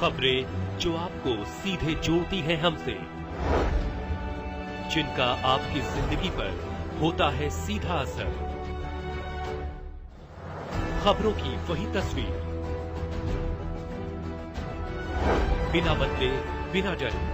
खबरें जो आपको सीधे जोड़ती हैं हमसे, जिनका आपकी जिंदगी पर होता है सीधा असर। खबरों की वही तस्वीर, बिना बदले बिना डरे,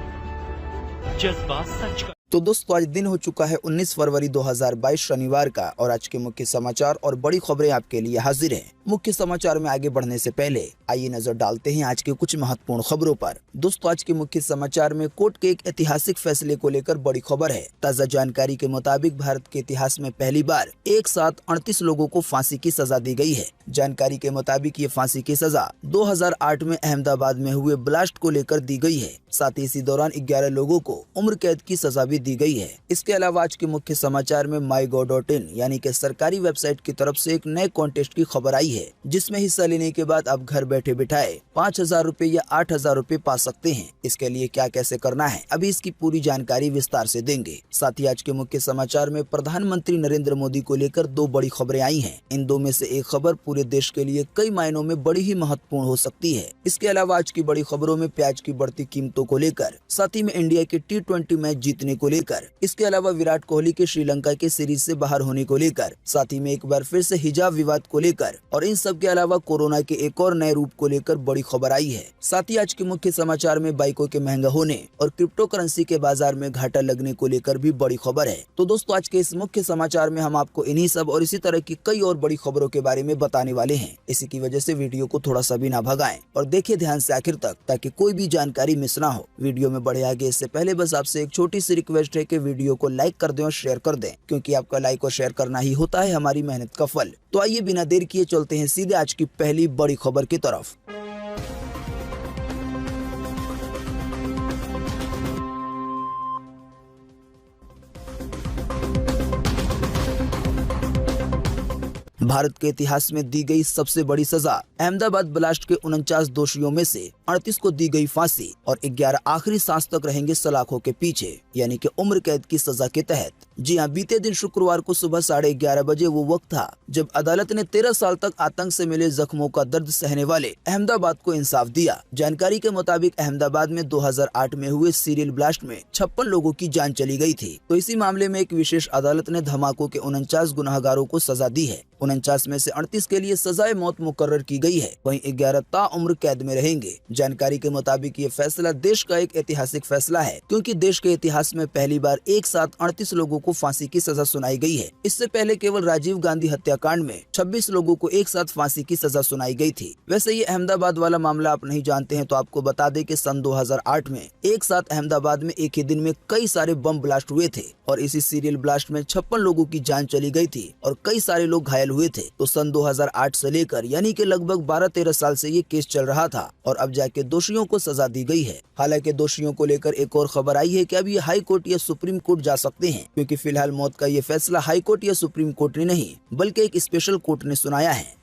जज्बा सच का। तो दोस्तों, आज दिन हो चुका है 19 फरवरी 2022 शनिवार का, और आज के मुख्य समाचार और बड़ी खबरें आपके लिए हाजिर हैं। मुख्य समाचार में आगे बढ़ने से पहले आइए नजर डालते हैं आज के कुछ महत्वपूर्ण खबरों पर। दोस्तों, आज के मुख्य समाचार में कोर्ट के एक ऐतिहासिक फैसले को लेकर बड़ी खबर है। ताजा जानकारी के मुताबिक भारत के इतिहास में पहली बार एक साथ 38 लोगों को फांसी की सजा दी गई है। जानकारी के मुताबिक ये फांसी की सजा 2008 में अहमदाबाद में हुए ब्लास्ट को लेकर दी गई है। साथ ही इसी दौरान 11 लोगों को उम्र कैद की सजा भी दी गई है। इसके अलावा आज के मुख्य समाचार में MyGov.in यानी कि सरकारी वेबसाइट की तरफ से एक नए कॉन्टेस्ट की खबर आई है, जिसमें हिस्सा लेने के बाद आप घर बैठे बिठाए 5,000 रूपए या 8,000 रूपए पा सकते हैं। इसके लिए क्या कैसे करना है, अभी इसकी पूरी जानकारी विस्तार से देंगे। साथ ही आज के मुख्य समाचार में प्रधानमंत्री नरेंद्र मोदी को लेकर 2 बड़ी खबरें आई हैं। इन 2 में से एक खबर पूरे देश के लिए कई मायनों में बड़ी ही महत्वपूर्ण हो सकती है। इसके अलावा आज की बड़ी खबरों में प्याज की बढ़ती कीमतों को लेकर, साथ ही में इंडिया के T20 मैच जीतने को लेकर, इसके अलावा विराट कोहली के श्रीलंका के सीरीज से बाहर होने को लेकर, साथ ही में एक बार फिर से हिजाब विवाद को लेकर, और इन सब के अलावा कोरोना के एक और नए रूप को लेकर बड़ी खबर आई है। साथ ही आज के मुख्य समाचार में बाइकों के महंगा होने और क्रिप्टो करेंसी के बाजार में घाटा लगने को लेकर भी बड़ी खबर है। तो दोस्तों, आज के इस मुख्य समाचार में हम आपको इन्हीं सब और इसी तरह की कई और बड़ी खबरों के बारे में बताने वाले हैं। इसी की वजह से वीडियो को थोड़ा सा भी ना भगाएं और देखिए ध्यान से आखिर तक, ताकि कोई भी जानकारी मिस ना हो। वीडियो में बढ़े आगे इससे पहले बस आपसे एक छोटी सी रिक्वेस्ट है कि वीडियो को लाइक कर दें और शेयर कर दें, क्योंकि आपका लाइक और शेयर करना ही होता है हमारी मेहनत का फल। तो आइए बिना देर किए चलते हैं सीधे आज की पहली बड़ी खबर की तरफ। भारत के इतिहास में दी गई सबसे बड़ी सजा, अहमदाबाद ब्लास्ट के 49 दोषियों में से 38 को दी गई फांसी और 11 आखिरी सांस तक रहेंगे सलाखों के पीछे, यानी कि उम्र कैद की सजा के तहत। जी हाँ, बीते दिन शुक्रवार को सुबह 11:30 बजे वो वक्त था जब अदालत ने 13 साल तक आतंक से मिले जख्मों का दर्द सहने वाले अहमदाबाद को इंसाफ दिया। जानकारी के मुताबिक अहमदाबाद में 2008 में हुए सीरियल ब्लास्ट में 56 लोगों की जान चली गई थी। तो इसी मामले में एक विशेष अदालत ने धमाकों के 49 गुनाहगारों को सजा दी है। 49 में से 38 के लिए सजाए मौत मुकर्रर की गई है, वहीं 11 ताउम्र कैद में रहेंगे। जानकारी के मुताबिक ये फैसला देश का एक ऐतिहासिक फैसला है, क्योंकि देश के इतिहास में पहली बार एक साथ 38 लोगों को फांसी की सजा सुनाई गई है। इससे पहले केवल राजीव गांधी हत्याकांड में 26 लोगों को एक साथ फांसी की सजा सुनाई गई थी। वैसे ये अहमदाबाद वाला मामला आप नहीं जानते हैं तो आपको बता दें कि सन 2008 में एक साथ अहमदाबाद में एक ही दिन में कई सारे बम ब्लास्ट हुए थे और इसी सीरियल ब्लास्ट में 56 लोगों की जान चली गई थी और कई सारे लोग घायल हुए थे। तो सन 2008 से लेकर यानी कि लगभग 12-13 साल से ये केस चल रहा था और अब जाके दोषियों को सजा दी गई है। हालांकि दोषियों को लेकर एक और खबर आई है कि अब ये हाई कोर्ट या सुप्रीम कोर्ट जा सकते हैं, क्योंकि फिलहाल मौत का ये फैसला हाई कोर्ट या सुप्रीम कोर्ट ने नहीं बल्कि एक स्पेशल कोर्ट ने सुनाया है।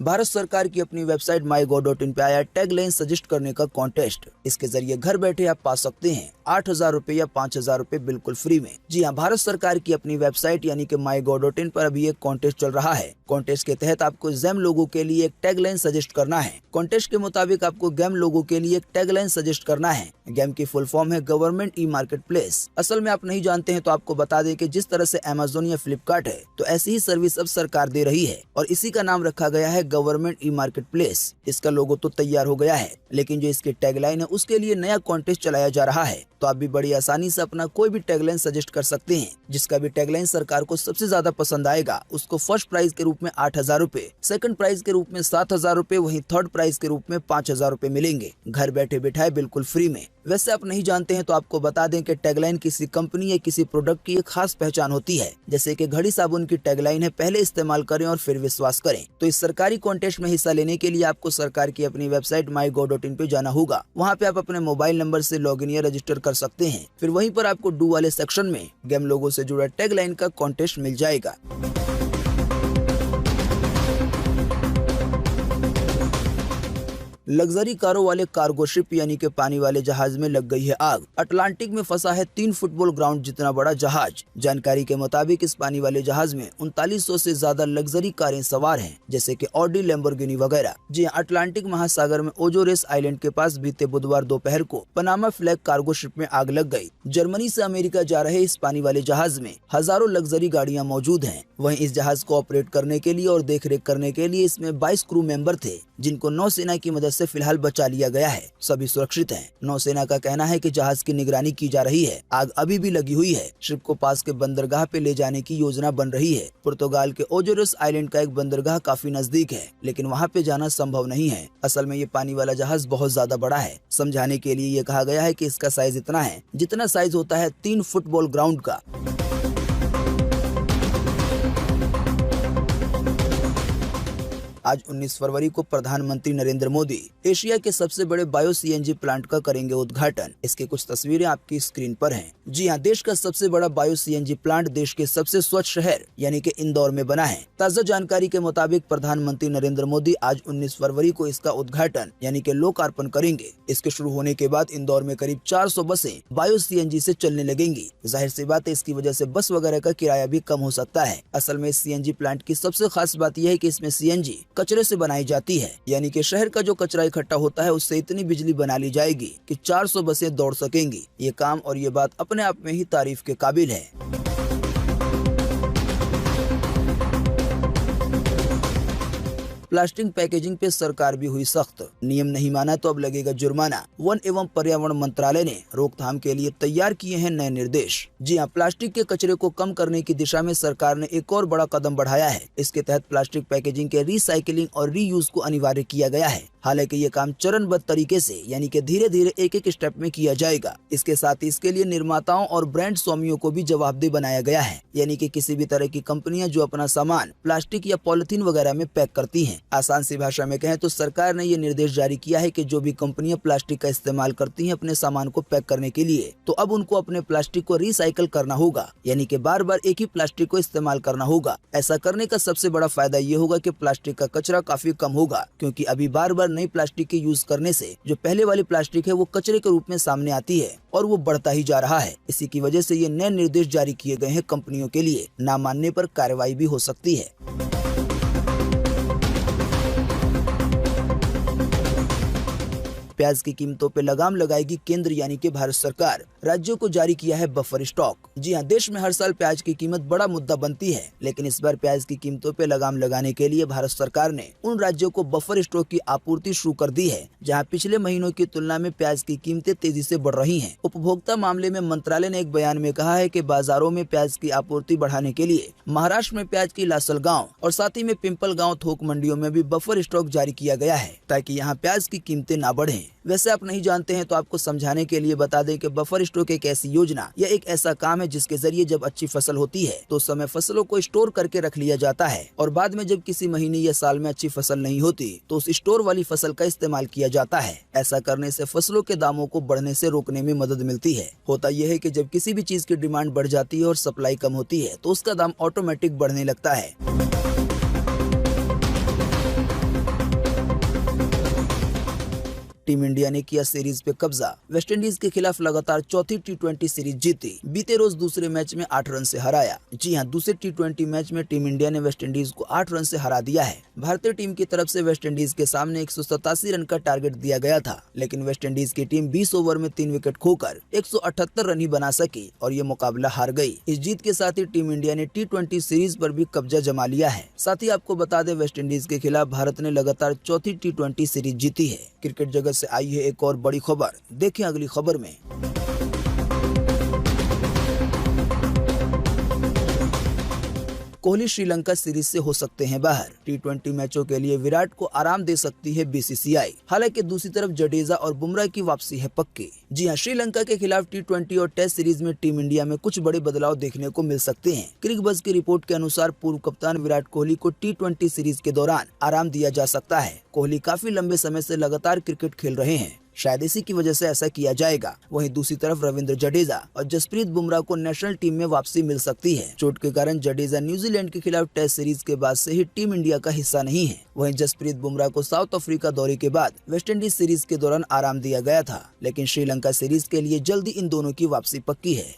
भारत सरकार की अपनी वेबसाइट MyGov.in पे आया टैगलाइन सजेस्ट करने का कॉन्टेस्ट। इसके जरिए घर बैठे आप पा सकते हैं 8,000 रूपए या 5,000 रूपए बिल्कुल फ्री में। जी हाँ, भारत सरकार की अपनी वेबसाइट यानी कि MyGov.in पर अभी एक कॉन्टेस्ट चल रहा है। कॉन्टेस्ट के तहत आपको जैम लोगों के लिए एक टैगलाइन सजेस्ट करना है। कॉन्टेस्ट के मुताबिक आपको गैम लोगों के लिए एक टैगलाइन सजेस्ट करना है। गैम की फुल फॉर्म है गवर्नमेंट ई मार्केट प्लेस। असल में आप नहीं जानते हैं तो आपको बता दें कि जिस तरह से अमेज़न या फ्लिपकार्ट है, तो ऐसी ही सर्विस अब सरकार दे रही है और इसी का नाम रखा गया है गवर्नमेंट ई मार्केट प्लेस। इसका लोगो तो तैयार हो गया है, लेकिन जो इसकी टैगलाइन है उसके लिए नया कॉन्टेस्ट चलाया जा रहा है। तो आप भी बड़ी आसानी से अपना कोई भी टैगलाइन सजेस्ट कर सकते हैं। जिसका भी टैगलाइन सरकार को सबसे ज्यादा पसंद आएगा उसको फर्स्ट प्राइज के रूप में 8,000 रूपए, सेकंड प्राइज के रूप में 7,000 रूपए, वहीं थर्ड प्राइज के रूप में 5,000 रूपए मिलेंगे, घर बैठे बिठाए बिल्कुल फ्री में। वैसे आप नहीं जानते हैं तो आपको बता दें कि टैगलाइन किसी कंपनी या किसी प्रोडक्ट की एक खास पहचान होती है। जैसे कि घड़ी साबुन की टैगलाइन है, पहले इस्तेमाल करें और फिर विश्वास करें। तो इस सरकारी कॉन्टेस्ट में हिस्सा लेने के लिए आपको सरकार की अपनी वेबसाइट MyGov.in पे जाना होगा। वहाँ पे आप अपने मोबाइल नंबर से लॉगिन या रजिस्टर कर सकते हैं। फिर वहीं पर आपको डू वाले सेक्शन में गेम लोगों से जुड़ा टैगलाइन का कॉन्टेस्ट मिल जाएगा। लग्जरी कारों वाले कार्गो शिप यानी कि पानी वाले जहाज में लग गई है आग। अटलांटिक में फंसा है 3 फुटबॉल ग्राउंड जितना बड़ा जहाज। जानकारी के मुताबिक इस पानी वाले जहाज में 3900 से ज्यादा लग्जरी कारें सवार हैं, जैसे कि ऑडी, लैम्बोर्गिनी वगैरह। जी हाँ, अटलांटिक महासागर में ओजोरेस आइलैंड के पास बीते बुधवार दोपहर को पनामा फ्लैग कार्गो शिप में आग लग गई। जर्मनी से अमेरिका जा रहे इस पानी वाले जहाज में हजारों लग्जरी गाड़ियां मौजूद हैं। वहीं इस जहाज को ऑपरेट करने के लिए और देखरेख करने के लिए इसमें 22 क्रू मेंबर थे, जिनको नौसेना की मदद से फिलहाल बचा लिया गया है। सभी सुरक्षित हैं। नौसेना का कहना है कि जहाज की निगरानी की जा रही है। आग अभी भी लगी हुई है। शिप को पास के बंदरगाह पे ले जाने की योजना बन रही है। पुर्तगाल के ओजोरेस आइलैंड का एक बंदरगाह काफी नजदीक है, लेकिन वहाँ पे जाना संभव नहीं है। असल में ये पानी वाला जहाज बहुत ज्यादा बड़ा है। समझाने के लिए ये कहा गया है कि इसका साइज इतना है जितना साइज होता है 3 फुटबॉल ग्राउंड का। आज 19 फरवरी को प्रधानमंत्री नरेंद्र मोदी एशिया के सबसे बड़े बायो सीएनजी प्लांट का करेंगे उद्घाटन। इसकी कुछ तस्वीरें आपकी स्क्रीन पर हैं। जी हां, देश का सबसे बड़ा बायो सीएनजी प्लांट देश के सबसे स्वच्छ शहर यानी कि इंदौर में बना है। ताजा जानकारी के मुताबिक प्रधानमंत्री नरेंद्र मोदी आज 19 फरवरी को इसका उद्घाटन यानी कि लोकार्पण करेंगे। इसके शुरू होने के बाद इंदौर में करीब 400 बसें बायो सीएनजी से चलने लगेंगी। जाहिर सी बात है, इसकी वजह से बस वगैरह का किराया भी कम हो सकता है। असल में सीएनजी प्लांट की सबसे खास बात यह है कि इसमें सीएनजी कचरे से बनाई जाती है, यानी कि शहर का जो कचरा इकट्ठा होता है उससे इतनी बिजली बना ली जाएगी कि 400 बसें दौड़ सकेंगी। ये काम और ये बात अपने आप में ही तारीफ के काबिल है। प्लास्टिक पैकेजिंग पे सरकार भी हुई सख्त। नियम नहीं माना तो अब लगेगा जुर्माना। वन एवं पर्यावरण मंत्रालय ने रोकथाम के लिए तैयार किए हैं नए निर्देश। जी हां, प्लास्टिक के कचरे को कम करने की दिशा में सरकार ने एक और बड़ा कदम बढ़ाया है। इसके तहत प्लास्टिक पैकेजिंग के रिसाइकिलिंग और रीयूज को अनिवार्य किया गया है। हालांकि ये काम चरणबद्ध तरीके से यानी कि धीरे धीरे एक स्टेप में किया जाएगा। इसके साथ ही इसके लिए निर्माताओं और ब्रांड स्वामियों को भी जवाबदेह बनाया गया है, यानी कि किसी भी तरह की कंपनियां जो अपना सामान प्लास्टिक या पॉलिथीन वगैरह में पैक करती हैं। आसान सी भाषा में कहें तो सरकार ने ये निर्देश जारी किया है कि जो भी कंपनियां प्लास्टिक का इस्तेमाल करती हैं अपने सामान को पैक करने के लिए, तो अब उनको अपने प्लास्टिक को रिसाइकिल करना होगा, यानी कि बार बार एक ही प्लास्टिक को इस्तेमाल करना होगा। ऐसा करने का सबसे बड़ा फायदा ये होगा कि प्लास्टिक का कचरा काफी कम होगा, क्योंकि अभी बार बार नई प्लास्टिक के यूज करने से जो पहले वाली प्लास्टिक है वो कचरे के रूप में सामने आती है और वो बढ़ता ही जा रहा है। इसी की वजह से ये नए निर्देश जारी किए गए हैं कंपनियों के लिए। ना मानने पर कार्रवाई भी हो सकती है। प्याज की कीमतों पे लगाम लगाएगी केंद्र यानी कि भारत सरकार। राज्यों को जारी किया है बफर स्टॉक। जी हां, देश में हर साल प्याज की कीमत बड़ा मुद्दा बनती है, लेकिन इस बार प्याज की कीमतों पे लगाम लगाने के लिए भारत सरकार ने उन राज्यों को बफर स्टॉक की आपूर्ति शुरू कर दी है जहां पिछले महीनों की तुलना में प्याज की कीमतें तेजी से बढ़ रही हैं। उपभोक्ता मामले में मंत्रालय ने एक बयान में कहा है कि बाजारों में प्याज की आपूर्ति बढ़ाने के लिए महाराष्ट्र में प्याज की लासलगांव और साथ ही में पिंपलगांव थोक मंडियों में भी बफर स्टॉक जारी किया गया है, ताकि यहाँ प्याज की कीमतें न बढ़ें। वैसे आप नहीं जानते हैं तो आपको समझाने के लिए बता दें कि बफर स्टॉक एक ऐसी योजना या एक ऐसा काम है जिसके जरिए जब अच्छी फसल होती है तो उस समय फसलों को स्टोर करके रख लिया जाता है, और बाद में जब किसी महीने या साल में अच्छी फसल नहीं होती तो उस स्टोर वाली फसल का इस्तेमाल किया जाता है। ऐसा करने से फसलों के दामों को बढ़ने से रोकने में मदद मिलती है। होता यह है कि जब किसी भी चीज की डिमांड बढ़ जाती है और सप्लाई कम होती है तो उसका दाम ऑटोमेटिक बढ़ने लगता है। टीम इंडिया ने किया सीरीज पे कब्जा। वेस्टइंडीज के खिलाफ लगातार चौथी टी20 सीरीज जीती। बीते रोज दूसरे मैच में 8 रन से हराया। जी हां, दूसरे टी20 मैच में टीम इंडिया ने वेस्टइंडीज को 8 रन से हरा दिया है। भारतीय टीम की तरफ से वेस्टइंडीज के सामने 187 रन का टारगेट दिया गया था, लेकिन वेस्टइंडीज की टीम 20 ओवर में 3 विकेट खोकर 178 रन ही बना सकी और ये मुकाबला हार गई। इस जीत के साथ ही टीम इंडिया ने टी20 सीरीज पर भी कब्जा जमा लिया है। साथ ही आपको बता दें, वेस्टइंडीज के खिलाफ भारत ने लगातार चौथी टी20 सीरीज जीती है। क्रिकेट जगत से आई है एक और बड़ी खबर, देखें अगली खबर में। कोहली श्रीलंका सीरीज से हो सकते हैं बाहर। टी20 मैचों के लिए विराट को आराम दे सकती है बीसीसीआई। हालांकि दूसरी तरफ जडेजा और बुमराह की वापसी है पक्की। जी हां, श्रीलंका के खिलाफ टी20 और टेस्ट सीरीज में टीम इंडिया में कुछ बड़े बदलाव देखने को मिल सकते हैं। क्रिकबज़ की रिपोर्ट के अनुसार पूर्व कप्तान विराट कोहली को टी20 सीरीज के दौरान आराम दिया जा सकता है। कोहली काफी लंबे समय से लगातार क्रिकेट खेल रहे हैं। शायद इसी की वजह से ऐसा किया जाएगा। वहीं दूसरी तरफ रविंद्र जडेजा और जसप्रीत बुमराह को नेशनल टीम में वापसी मिल सकती है। चोट के कारण जडेजा न्यूजीलैंड के खिलाफ टेस्ट सीरीज के बाद से ही टीम इंडिया का हिस्सा नहीं है। वहीं जसप्रीत बुमराह को साउथ अफ्रीका दौरे के बाद वेस्टइंडीज सीरीज के दौरान आराम दिया गया था, लेकिन श्रीलंका सीरीज के लिए जल्दी इन दोनों की वापसी पक्की है।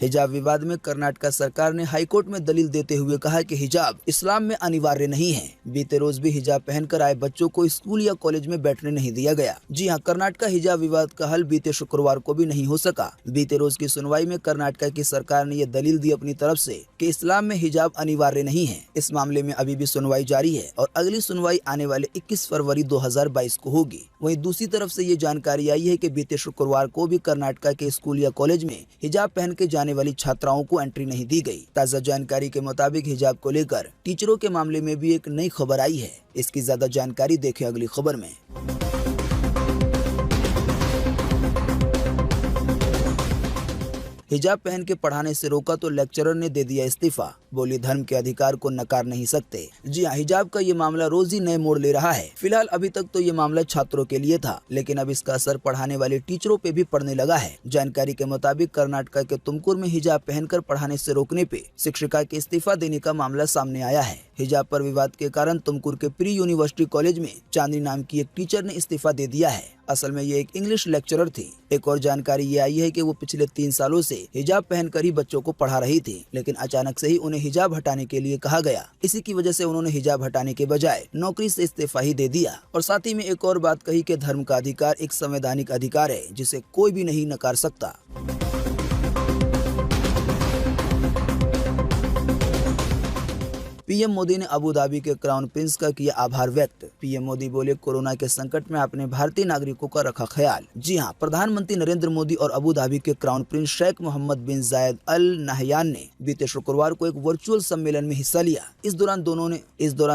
हिजाब विवाद में कर्नाटक सरकार ने हाईकोर्ट में दलील देते हुए कहा कि हिजाब इस्लाम में अनिवार्य नहीं है। बीते रोज भी हिजाब पहनकर आए बच्चों को स्कूल या कॉलेज में बैठने नहीं दिया गया। जी हां, कर्नाटक हिजाब विवाद का हल बीते शुक्रवार को भी नहीं हो सका। बीते रोज की सुनवाई में कर्नाटक की सरकार ने यह दलील दी अपनी तरफ से कि इस्लाम में हिजाब अनिवार्य नहीं है। इस मामले में अभी भी सुनवाई जारी है और अगली सुनवाई आने वाले 21 फरवरी 2022 को होगी। वहीं दूसरी तरफ से ये जानकारी आई है कि बीते शुक्रवार को भी कर्नाटक के स्कूल या कॉलेज में हिजाब पहन के जाने वाली छात्राओं को एंट्री नहीं दी गई। ताजा जानकारी के मुताबिक हिजाब को लेकर टीचरों के मामले में भी एक नई खबर आई है। इसकी ज्यादा जानकारी देखें अगली खबर में। हिजाब पहन के पढ़ाने से रोका तो लेक्चरर ने दे दिया इस्तीफा। बोली धर्म के अधिकार को नकार नहीं सकते। जी हाँ, हिजाब का ये मामला रोज ही नए मोड़ ले रहा है। फिलहाल अभी तक तो ये मामला छात्रों के लिए था, लेकिन अब इसका असर पढ़ाने वाले टीचरों पे भी पड़ने लगा है। जानकारी के मुताबिक कर्नाटक के तुमकुर में हिजाब पहनकर पढ़ाने से रोकने पे शिक्षिका के इस्तीफा देने का मामला सामने आया है। हिजाब पर विवाद के कारण तुमकुर के प्री यूनिवर्सिटी कॉलेज में चांदनी नाम की एक टीचर ने इस्तीफा दे दिया है। असल में ये एक इंग्लिश लेक्चरर थी। एक और जानकारी ये आई है कि वो पिछले 3 सालों से हिजाब पहनकर ही बच्चों को पढ़ा रही थी, लेकिन अचानक से ही उन्हें हिजाब हटाने के लिए कहा गया। इसी की वजह से उन्होंने हिजाब हटाने के बजाय नौकरी से इस्तीफा ही दे दिया। और साथ ही में एक और बात कही कि धर्म का अधिकार एक संवैधानिक अधिकार है जिसे कोई भी नहीं नकार सकता। पीएम मोदी ने अबू धाबी के क्राउन प्रिंस का किया आभार व्यक्त। पीएम मोदी बोले, कोरोना के संकट में आपने भारतीय नागरिकों का रखा ख्याल। जी हां, प्रधानमंत्री नरेंद्र मोदी और अबू धाबी के क्राउन प्रिंस शेख मोहम्मद बिन जायद अल नहयान ने बीते शुक्रवार को एक वर्चुअल सम्मेलन में हिस्सा लिया। इस दौरान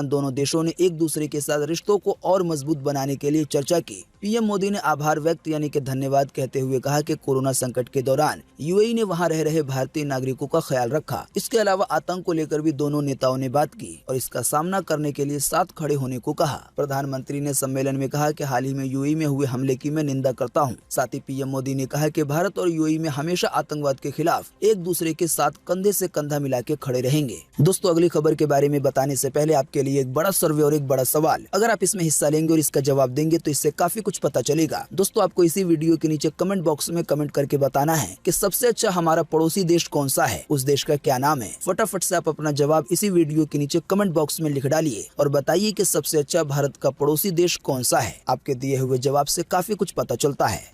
दोनों देशों ने एक दूसरे के साथ रिश्तों को और मजबूत बनाने के लिए चर्चा की। पीएम मोदी ने आभार व्यक्त यानी कि धन्यवाद कहते हुए कहा कि कोरोना संकट के दौरान यूएई ने वहां रह रहे भारतीय नागरिकों का ख्याल रखा। इसके अलावा आतंक को लेकर भी दोनों नेताओं ने बात की और इसका सामना करने के लिए साथ खड़े होने को कहा। प्रधानमंत्री ने सम्मेलन में कहा कि हाल ही में यूएई में हुए हमले की मैं निंदा करता हूं। साथ ही पीएम मोदी ने कहा कि भारत और यूएई में हमेशा आतंकवाद के खिलाफ एक दूसरे के साथ कंधे से कंधा मिला के खड़े रहेंगे। दोस्तों, अगली खबर के बारे में बताने से पहले आपके लिए एक बड़ा सर्वे और एक बड़ा सवाल। अगर आप इसमें हिस्सा लेंगे और इसका जवाब देंगे तो इससे काफी कुछ पता चलेगा। दोस्तों, आपको इसी वीडियो के नीचे कमेंट बॉक्स में कमेंट करके बताना है कि सबसे अच्छा हमारा पड़ोसी देश कौन सा है, उस देश का क्या नाम है। फटाफट से आप अपना जवाब इसी वीडियो के नीचे कमेंट बॉक्स में लिख डालिए और बताइए कि सबसे अच्छा भारत का पड़ोसी देश कौन सा है। आपके दिए हुए जवाब से काफी कुछ पता चलता है।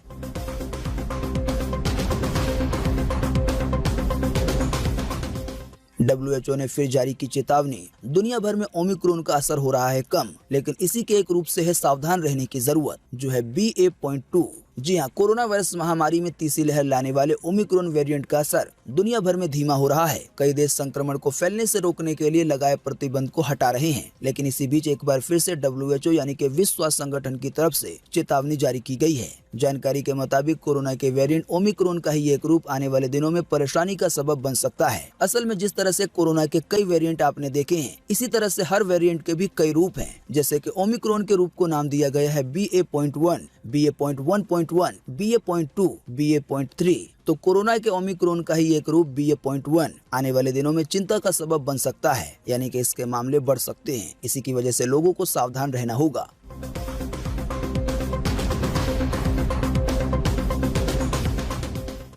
WHO ने फिर जारी की चेतावनी। दुनिया भर में ओमिक्रॉन का असर हो रहा है कम, लेकिन इसी के एक रूप से है सावधान रहने की जरूरत, जो है BA.2। जी हाँ, कोरोना वायरस महामारी में तीसरी लहर लाने वाले ओमिक्रॉन वेरिएंट का असर दुनिया भर में धीमा हो रहा है। कई देश संक्रमण को फैलने से रोकने के लिए लगाए प्रतिबंध को हटा रहे हैं, लेकिन इसी बीच एक बार फिर से WHO यानी कि विश्व स्वास्थ्य संगठन की तरफ से चेतावनी जारी की गई है। जानकारी के मुताबिक कोरोना के वेरिएंट ओमिक्रॉन का ही एक रूप आने वाले दिनों में परेशानी का सबब बन सकता है। असल में जिस तरह से कोरोना के कई वेरिएंट आपने देखे हैं, इसी तरह से हर वेरिएंट के भी कई रूप हैं। जैसे कि ओमिक्रॉन के रूप को नाम दिया गया है BA.1, BA.1.1, BA.2, BA.3। तो कोरोना के ओमिक्रॉन का ही एक रूप BA.1 आने वाले दिनों में चिंता का सबब बन सकता है, यानी कि इसके मामले बढ़ सकते हैं। इसी की वजह से लोगों को सावधान रहना होगा।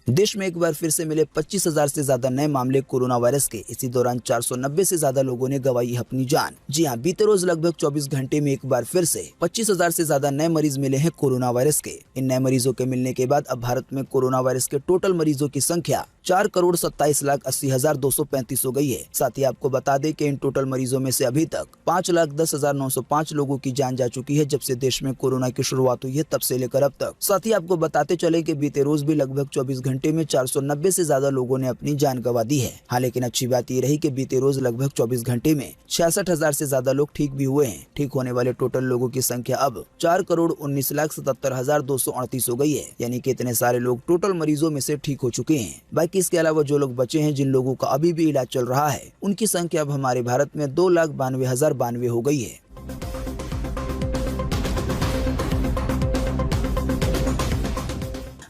देश में एक बार फिर से मिले 25,000 से ज्यादा नए मामले कोरोना वायरस के। इसी दौरान 490 से ज्यादा लोगों ने गंवाई अपनी जान। जी हां, बीते रोज लगभग 24 घंटे में एक बार फिर से 25,000 से ज्यादा नए मरीज मिले हैं कोरोना वायरस के। इन नए मरीजों के मिलने के बाद अब भारत में कोरोना वायरस के टोटल मरीजों की संख्या 4,27,80,235 हो गई है। साथ ही आपको बता दें कि इन टोटल मरीजों में से अभी तक 5,10,905 लोगों की जान जा चुकी है। जब से देश में कोरोना की शुरुआत हुई है तब से लेकर अब तक। साथ ही आपको बताते चले कि बीते रोज भी लगभग 24 घंटे में 490 से ज्यादा लोगों ने अपनी जान गंवा दी है। हाँ, लेकिन अच्छी बात ये रही कि बीते रोज लगभग 24 घंटे में 66,000 से ज्यादा लोग ठीक भी हुए हैं। ठीक होने वाले टोटल लोगों की संख्या अब 4,19,77,238 हो गई है, यानी कि इतने सारे लोग टोटल मरीजों में से ठीक हो चुके हैं। बाकी इसके अलावा जो लोग बचे हैं, जिन लोगों का अभी भी इलाज चल रहा है, उनकी संख्या अब हमारे भारत में 2,92,092 हो गई है।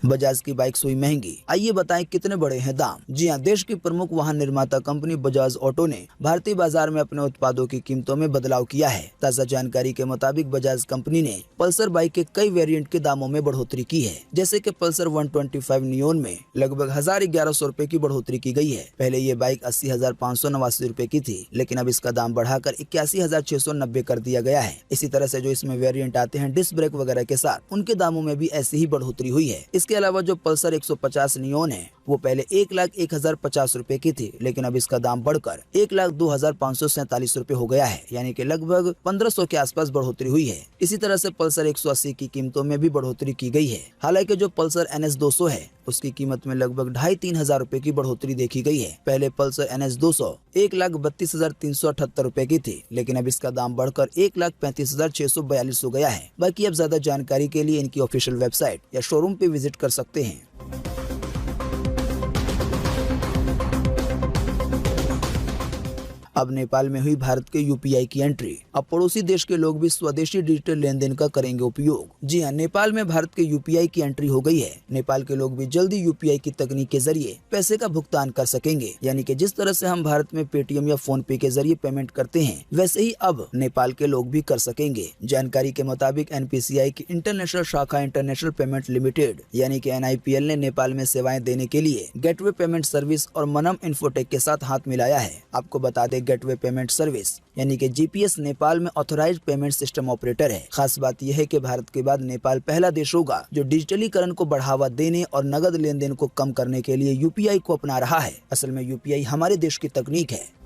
बजाज की बाइक्स हुई महंगी, आइए बताएं कितने बड़े हैं दाम। जी हां, देश की प्रमुख वाहन निर्माता कंपनी बजाज ऑटो ने भारतीय बाजार में अपने उत्पादों की कीमतों में बदलाव किया है। ताजा जानकारी के मुताबिक बजाज कंपनी ने पल्सर बाइक के कई वेरिएंट के दामों में बढ़ोतरी की है। जैसे कि पल्सर 125 नियोन में लगभग 1,1100 रुपए की बढ़ोतरी की गई है। पहले ये बाइक 80,589 रुपए की थी, लेकिन अब इसका दाम बढ़ाकर 81,690 कर दिया गया है। इसी तरह से जो इसमें वेरिएंट आते हैं डिस्क ब्रेक वगैरह के साथ, उनके दामों में भी ऐसी ही बढ़ोतरी हुई है। इसके अलावा जो पल्सर 150 नियोन है, वो पहले 1,01,050 रुपए की थी, लेकिन अब इसका दाम बढ़कर 1,02,547 रुपए हो गया है, यानी कि लगभग 1,500 के आसपास बढ़ोतरी हुई है। इसी तरह से पल्सर 180 की कीमतों में भी बढ़ोतरी की गई है। हालांकि जो पल्सर NS 200 है, उसकी कीमत में लगभग 2,500-3 हजार रुपए की बढ़ोतरी देखी गई है। पहले पल्सर NS 200 1,32,378 रुपए की थी, लेकिन अब इसका दाम बढ़कर 1,35,642 हो गया है। बाकी अब ज्यादा जानकारी के लिए इनकी ऑफिशियल वेबसाइट या शोरूम पे विजिट कर सकते हैं। अब नेपाल में हुई भारत के UPI की एंट्री। अब पड़ोसी देश के लोग भी स्वदेशी डिजिटल लेन देन का करेंगे उपयोग। जी हां, नेपाल में भारत के UPI की एंट्री हो गई है। नेपाल के लोग भी जल्दी UPI की तकनीक के जरिए पैसे का भुगतान कर सकेंगे, यानी कि जिस तरह से हम भारत में पेटीएम या फोन पे के जरिए पेमेंट करते हैं, वैसे ही अब नेपाल के लोग भी कर सकेंगे। जानकारी के मुताबिक NPCI की इंटरनेशनल शाखा इंटरनेशनल पेमेंट लिमिटेड यानी कि NIPL ने नेपाल में सेवाएं देने के लिए गेटवे पेमेंट सर्विस और मनम इन्फोटेक के साथ हाथ मिलाया है। आपको बता दें, गेटवे पेमेंट सर्विस यानी कि GPS नेपाल में ऑथराइज्ड पेमेंट सिस्टम ऑपरेटर है। खास बात यह है कि भारत के बाद नेपाल पहला देश होगा जो डिजिटलीकरण को बढ़ावा देने और नगद लेन देन को कम करने के लिए UPI को अपना रहा है। असल में UPI हमारे देश की तकनीक है।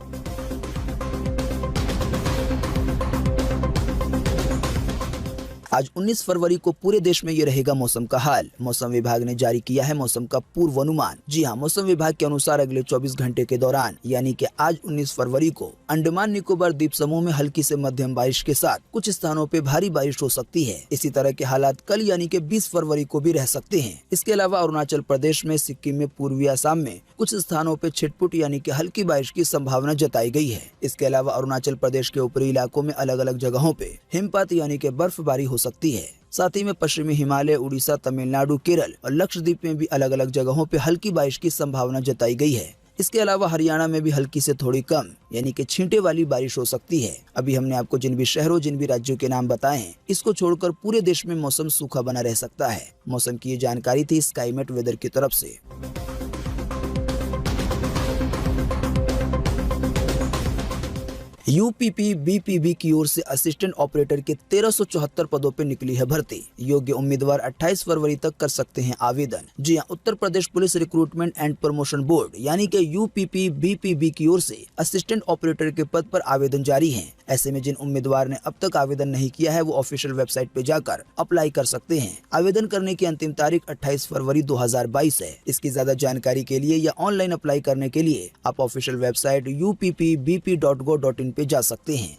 आज 19 फरवरी को पूरे देश में ये रहेगा मौसम का हाल। मौसम विभाग ने जारी किया है मौसम का पूर्वानुमान। जी हां, मौसम विभाग के अनुसार अगले 24 घंटे के दौरान यानी कि आज 19 फरवरी को अंडमान निकोबार द्वीप समूह में हल्की से मध्यम बारिश के साथ कुछ स्थानों पे भारी बारिश हो सकती है। इसी तरह के हालात कल यानी कि 20 फरवरी को भी रह सकते हैं। इसके अलावा अरुणाचल प्रदेश में, सिक्किम में, पूर्वी असम में कुछ स्थानों पे छिटपुट यानी कि हल्की बारिश की संभावना जताई गई है। इसके अलावा अरुणाचल प्रदेश के ऊपरी इलाकों में अलग अलग जगहों पे हिमपात यानी कि बर्फबारी हो सकती है। साथ ही में पश्चिमी हिमालय, उड़ीसा, तमिलनाडु, केरल और लक्षद्वीप में भी अलग अलग जगहों पे हल्की बारिश की संभावना जताई गई है। इसके अलावा हरियाणा में भी हल्की से थोड़ी कम यानी कि छींटे वाली बारिश हो सकती है। अभी हमने आपको जिन भी शहरों, जिन भी राज्यों के नाम बताए हैं, इसको छोड़कर पूरे देश में मौसम सूखा बना रह सकता है। मौसम की ये जानकारी थी स्काईमेट वेदर की तरफ से। UPPBPB की ओर से असिस्टेंट ऑपरेटर के 1374 पदों पर निकली है भर्ती। योग्य उम्मीदवार 28 फरवरी तक कर सकते हैं आवेदन। जी हां, Uttar Pradesh police recruitment and promotion board यानी कि UPPBPB की ओर से असिस्टेंट ऑपरेटर के पद पर आवेदन जारी हैं। ऐसे में जिन उम्मीदवार ने अब तक आवेदन नहीं किया है, वो ऑफिशियल वेबसाइट पे जाकर अप्लाई कर सकते हैं। आवेदन करने की अंतिम तारीख 28 फरवरी 2022 है। इसकी ज्यादा जानकारी के लिए या ऑनलाइन अप्लाई करने के लिए आप ऑफिशियल वेबसाइट UPPBP.go.in पे जा सकते हैं।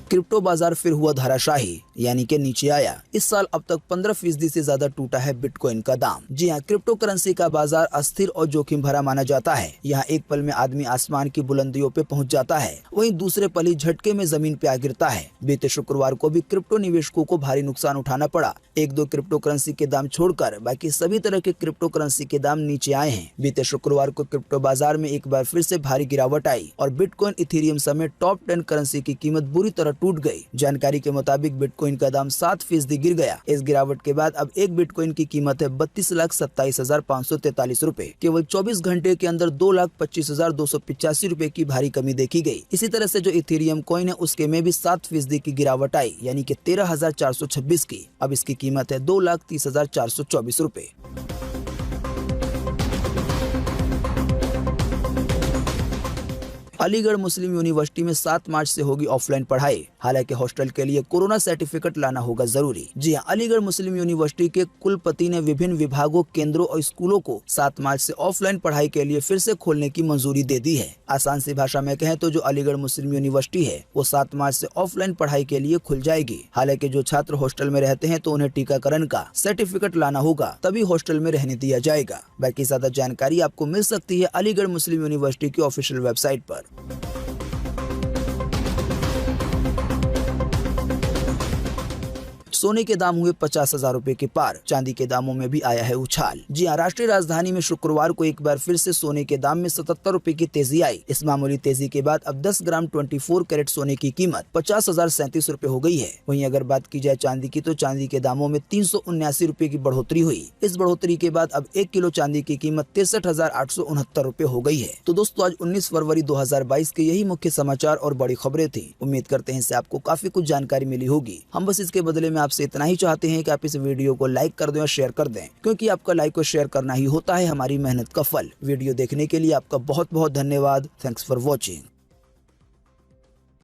क्रिप्टो बाजार फिर हुआ धराशाही यानी कि नीचे आया। इस साल अब तक 15% से ज्यादा टूटा है बिटकॉइन का दाम। जी हां, क्रिप्टो करेंसी का बाजार अस्थिर और जोखिम भरा माना जाता है। यहाँ एक पल में आदमी आसमान की बुलंदियों पे पहुंच जाता है, वहीं दूसरे पल ही झटके में जमीन पे आ गिरता है। बीते शुक्रवार को भी क्रिप्टो निवेशकों को भारी नुकसान उठाना पड़ा। 1-2 क्रिप्टो करेंसी के दाम छोड़कर बाकी सभी तरह के क्रिप्टो करेंसी के दाम नीचे आए हैं। बीते शुक्रवार को क्रिप्टो बाजार में एक बार फिर से भारी गिरावट आई और बिटकॉइन, इथेरियम समेत टॉप 10 करेंसी की कीमत बुरी तरह टूट गई। जानकारी के मुताबिक बिटकॉइन का दाम 7% गिर गया। इस गिरावट के बाद अब एक बिटकॉइन की कीमत है 32,27,543 रुपए। केवल 24 घंटे के अंदर 2,25,285 रुपए की भारी कमी देखी गई। इसी तरह से जो इथेरियम कॉइन है, उसके में भी 7% की गिरावट आई यानी कि 13,426 की। अब इसकी कीमत है 2,30,424 रुपए। अलीगढ़ मुस्लिम यूनिवर्सिटी में 7 मार्च से होगी ऑफलाइन पढ़ाई। हालांकि हॉस्टल के लिए कोरोना सर्टिफिकेट लाना होगा जरूरी। जी हाँ, अलीगढ़ मुस्लिम यूनिवर्सिटी के कुलपति ने विभिन्न विभागों, केंद्रों और स्कूलों को 7 मार्च से ऑफलाइन पढ़ाई के लिए फिर से खोलने की मंजूरी दे दी है। आसान सी भाषा में कहें तो जो अलीगढ़ मुस्लिम यूनिवर्सिटी है वो 7 मार्च से ऑफलाइन पढ़ाई के लिए खुल जाएगी। हालांकि जो छात्र हॉस्टल में रहते हैं तो उन्हें टीकाकरण का सर्टिफिकेट लाना होगा, तभी हॉस्टल में रहने दिया जाएगा। बाकी ज्यादा जानकारी आपको मिल सकती है अलीगढ़ मुस्लिम यूनिवर्सिटी की ऑफिशियल वेबसाइट पर। सोने के दाम हुए 50,000 रुपए के पार, चांदी के दामों में भी आया है उछाल। जी हाँ, राष्ट्रीय राजधानी में शुक्रवार को एक बार फिर से सोने के दाम में 77 रुपए की तेजी आई। इस मामूली तेजी के बाद अब 10 ग्राम 24 कैरेट सोने की कीमत 50,037 रुपए हो गई है। वहीं अगर बात की जाए चांदी की तो चांदी के दामों में 379 रुपए की बढ़ोतरी हुई। इस बढ़ोतरी के बाद अब 1 किलो चांदी की कीमत 63,869 रुपए हो गई है। तो दोस्तों, आज 19 फरवरी 2022 के यही मुख्य समाचार और बड़ी खबरें थी। उम्मीद करते हैं इससे आपको काफी कुछ जानकारी मिली होगी। हम बस इसके बदले में आपसे इतना ही चाहते हैं कि आप इस वीडियो को लाइक कर दें और शेयर कर दें, क्योंकि आपका लाइक और शेयर करना ही होता है हमारी मेहनत का फल। वीडियो देखने के लिए आपका बहुत बहुत धन्यवाद। Thanks for watching.